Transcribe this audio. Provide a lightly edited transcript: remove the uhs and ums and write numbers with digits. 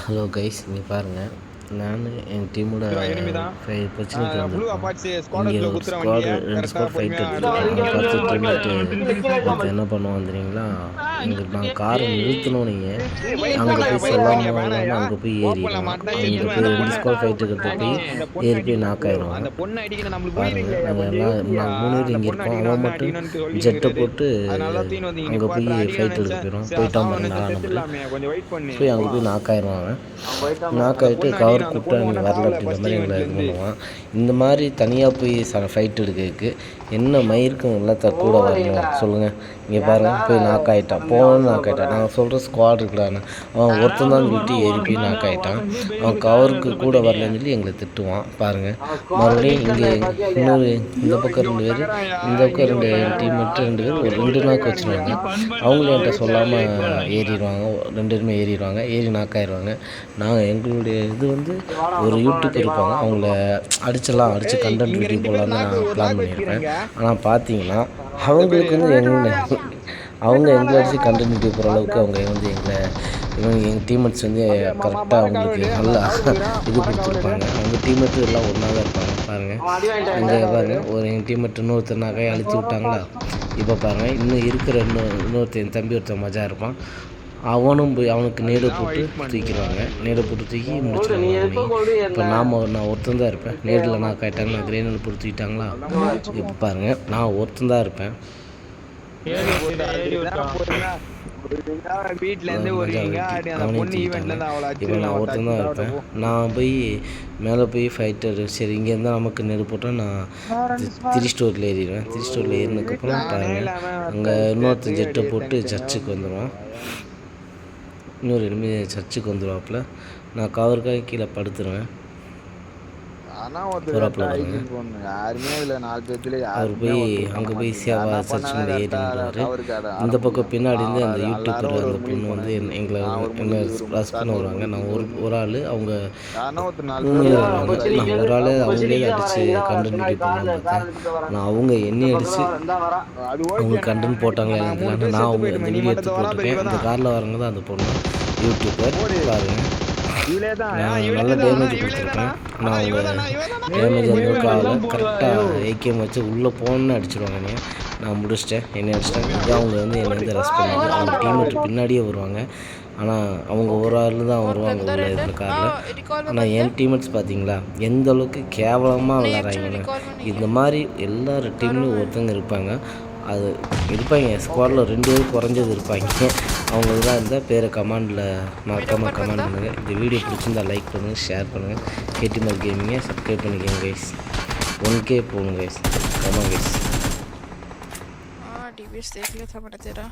Hello guys, இங்கே பாருங்கள். நான் என் டீமோட பிரச்சனைக்கு வந்திருக்கோம். இங்கே ஒரு ஸ்குவாட் 2 ஸ்குவாட் ஃபைட் இருக்குது. அதை பார்த்து டீம்மேட்டு ஒருத்தர் என்ன பண்ணுவான் தெரியுங்களா? நான் காரை நிறுத்தினோன்னே அங்கே போய் சொல்லாமல் அங்கே போய் ஏறிடுவான். அங்கே போய் 2 ஸ்குவாட் ஃபைட் இருக்கிறத போய் ஏறி போய் நாக் ஆயிடுவான். பாருங்கள், நாங்கள் 3 பேர் இங்கே இருக்கோம். அவன் மட்டும் ஜெட்டை போட்டு அங்கே போய் ஃபைட் எடுக்க போயிடுவான். போயிட்டான் பாருங்க, 4 நம்பர் போய் அங்கே போய் நாக் ஆயிடுவான். நாக் ஆகிட்டு கவர் கூப்பிட்டா நீ வரல அப்படின்ற மாதிரி எங்களை இது பண்ணுவான். இந்த மாதிரி தனியாக போய் ஃபைட் எடுக்கிறதுக்கு என்ன மயிருக்கும் இல்லை கூட வரணும் சொல்லுங்கள். இங்கே பாருங்கள், போய் நாக் ஆகிட்டான். போனோன்னு நாக் ஆகிட்டான். நாங்கள் சொல்கிற ஸ்குவாட் இருக்கலான்னு அவன் ஒருத்தன் தான் சொல்லிட்டு ஏறி போய் நாக் ஆகிட்டான். அவன் கவருக்கு கூட வரலன்னு சொல்லி எங்களை திட்டுவான். பாருங்கள், மறுபடியும் இங்கே இன்னொரு இந்த பக்கம் 2 பேர், இந்த பக்கம் 2 டீம் மட்டும் 2 பேர் ஒரு 2 நாக்கு வச்சுருவாங்க. அவங்களும் என்கிட்ட சொல்லாமல் ஏறிடுவாங்க. 2 பேருமே ஏறிடுவாங்க. ஏறி நாக் ஆயிடுவாங்க. நாங்கள் எங்களுடைய இது வந்து ஒரு யூடியூப் இருப்பாங்க, அவங்கள அடித்து கண்டென்ட் வீடியோ போடலான்னு நான் பிளான் பண்ணியிருப்பேன். ஆனால் பார்த்தீங்கன்னா அவங்களுக்கு வந்து அவங்க எங்களை அடித்து கண்டென்ட் வீடியோ போகிற அளவுக்கு அவங்க வந்து எங்கள் டீம்மேட்ஸ் வந்து கரெக்டாக அவங்களுக்கு நல்லா இது கொடுத்துருப்பாங்க. அவங்க டீம்மேட்டு எல்லாம் ஒன்றா தான் இருப்பாங்க. பாருங்கள், இங்கே பாருங்கள், ஒரு எங்கள் டீம்மேட் இன்னொருத்தர் அழித்து விட்டாங்களா? இப்போ பாருங்கள், இன்னும் இருக்கிற இன்னொருத்தர் தம்பி ஒருத்தர் மஜா இருப்பான். அவனும் போய் அவனுக்கு நேடு போட்டு தூக்கிடுவாங்க. நேடு போட்டு தூக்கி முடிச்சிடுவாங்க. இப்போ நான் ஒருத்தன் தான் இருப்பேன். நேரில் நான் கேட்டாங்க, நான் கிரேனல் போட்டு தூக்கிட்டாங்களா? இப்போ பாருங்கள், நான் ஒருத்தன் தான் இருப்பேன். இப்போ நான் ஒருத்தன் தான் இருப்பேன். நான் போய் மேலே போய் ஃபைட்டர் சரி இங்கேருந்தால் நமக்கு நெரு போட்டால் நான் 3 ஸ்டோரில் ஏறிடுவேன். 3 ஸ்டோரில் ஏறினதுக்கப்புறம் பாருங்கள், அங்கே இன்னொருத்தன் ஜெட்டை போட்டு சர்ச்சுக்கு வந்துடுவான். இன்னொரு எனிமி சர்ச்சுக்கு வந்துடுவாப்புல. நான் கவருக்காக கீழே படுத்துருவேன். அவர் போய் அங்கே போய் சேவா சர்ச் பண்ணி ஏறிடுவார். இந்த பக்கம் பின்னாடி இருந்து அந்த யூடியூபர் அந்த பொண்ணு வந்து எங்களை ப்ளஸ் பண்ண வருவாங்க. நான் ஒரு ஆள், அவங்க 3 பேர் வருவாங்க. நான் ஒரு ஆள் அவங்களே அடித்து கண்டென்ட் வீடியோ போடலான்னு பார்த்தேன். நான் அவங்க என்னையும் அடித்து அவங்க கண்டென்ட் போட்டாங்களே இல்லைன்னு நான் அவங்க இந்த வீடியோ எடுத்து போட்டிருக்கேன். இந்த காரில் வரவங்க தான் அந்த பொண்ணு யூடியூபர். பாருங்கள், நான் நல்ல டேமேஜ் கொடுத்துருக்கேன். நான் அவங்க டேமேஜ் அந்த ஆகலை. கரெக்டாக ஏகேஎம் வச்சு உள்ளே போகணுன்னு அடிச்சிடுவாங்க. நான் முடிச்சிட்டேன், என்னை அடிச்சிட்டேன். இதான் அவங்க வந்து என்னை வந்து ரெஸ்ட் பண்ணுவாங்க. அவங்க டீம்மேட்டு பின்னாடியே வருவாங்க. ஆனால் அவங்க ஒரு ஆள் தான் வருவாங்க உள்ள இந்த காரில். ஆனால் என் டீம்மேட்ஸ் பார்த்தீங்களா எந்த அளவுக்கு கேவலமாக விளையாடுறாங்கன்னு. இந்த மாதிரி எல்லார் டீம்லேயும் ஒருத்தங்க இருப்பாங்க. அது இருப்பாங்க, ஸ்குவாடில் 2 பேர் குறைஞ்சது இருப்பாங்க. அவங்களுக்கு தான் இருந்தால் பேரை கமெண்டில் மறக்காமல் கமெண்ட் பண்ணுங்கள். இந்த வீடியோ பிடிச்சிருந்தால் லைக் பண்ணுங்கள், ஷேர் பண்ணுங்கள். கேடிமல் கேமிங்கை சப்ஸ்கிரைப் பண்ணிக்கோங்க கைஸ். 1K போகணும் கைஸ். Come on guys. टीवीएस देख लिया था मैंने तेरा।